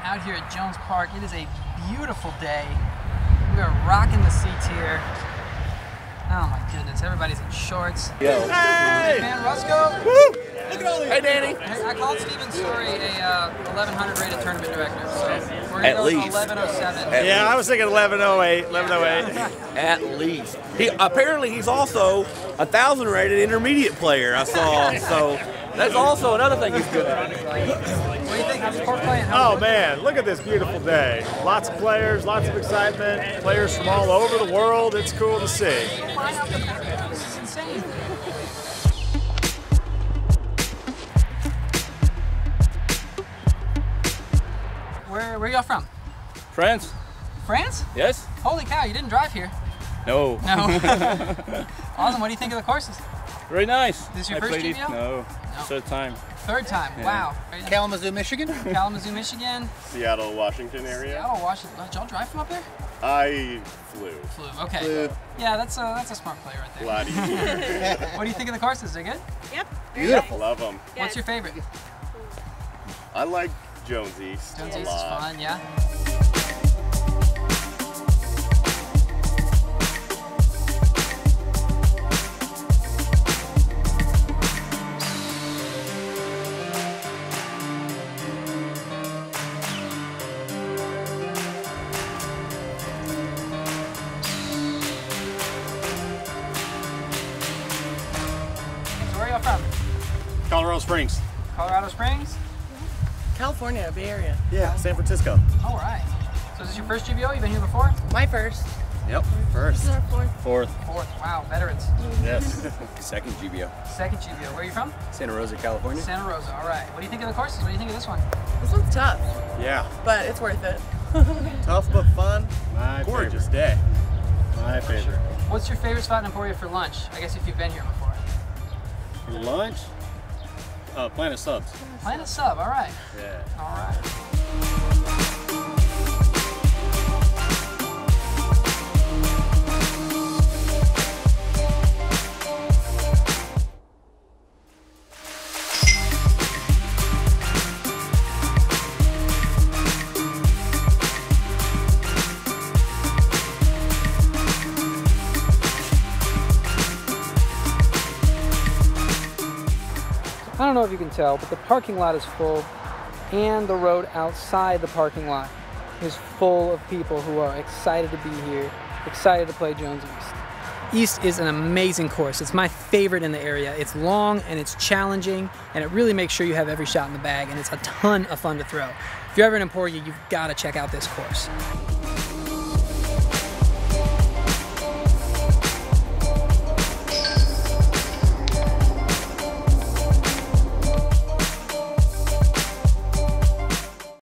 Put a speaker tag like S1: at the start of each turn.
S1: out here at Jones Park. It is a beautiful day. We are rocking the seats here. Oh my goodness, everybody's in shorts.
S2: Yo.
S1: Hey! Man, Rusco.
S2: Woo! Look at all these. Hey, Danny.
S1: Hey, I called Steven Story a 1100 rated tournament director, so we're
S2: At
S1: going to go
S2: least.
S1: 1107.
S3: Yeah, I was thinking 1108, 1108.
S2: At least. Apparently, he's also a 1,000 rated intermediate player, I saw. So that's also another thing he's good at.
S1: What do you think? How's the court playing?
S3: Oh man, look at this beautiful day. Lots of players, lots of excitement, players from all over the world. It's cool to see.
S1: Line out the back there. This is insane. Where y'all from?
S4: France?
S1: France?
S4: Yes?
S1: Holy cow, you didn't drive here.
S4: No.
S1: No. Awesome. What do you think of the courses?
S4: Very nice.
S1: This is your
S4: I
S1: first
S4: played it.
S1: GBO?
S4: No.
S1: No.
S4: Third time.
S1: Third time.
S4: Yeah.
S1: Wow.
S5: Kalamazoo, Michigan?
S1: Kalamazoo, Michigan.
S6: Seattle, Washington area.
S1: Seattle, Washington. Did y'all drive from up there?
S6: I flew.
S1: Flew. Okay.
S6: Flew.
S1: Yeah, that's a smart play right there.
S6: A lot easier.
S1: What do you think of the courses? Are they good?
S7: Yep.
S6: Beautiful. Love them.
S1: What's your favorite?
S6: I like Jones East.
S1: Jones
S6: a
S1: East is
S6: lot.
S1: fun, yeah. Where are y'all from?
S3: Colorado Springs.
S1: Colorado Springs?
S5: California, Bay Area.
S3: Yeah, San Francisco.
S1: All right. So is this your first GBO? You've been here before?
S5: My first.
S3: Yep, first.
S7: This is our fourth.
S4: Fourth.
S1: Fourth. Wow, veterans.
S3: Yes.
S2: Second GBO.
S1: Second GBO. Where are you from?
S2: Santa Rosa, California.
S1: Santa Rosa. All right. What do you think of the courses? What do you think of this one?
S5: This one's tough,
S3: Yeah.
S5: but it's worth it.
S3: Tough but fun.
S6: My
S3: Gorgeous
S6: favorite.
S3: day. My favorite.
S1: What's your favorite spot in Emporia for lunch? I guess if you've been here before.
S3: For lunch? Planet Subs.
S1: Planet Sub. All right.
S3: Yeah.
S1: All right. I don't know if you can tell, but the parking lot is full, and the road outside the parking lot is full of people who are excited to be here, excited to play Jones East. East is an amazing course. It's my favorite in the area. It's long and it's challenging, and it really makes sure you have every shot in the bag, and it's a ton of fun to throw. If you're ever in Emporia, you've got to check out this course.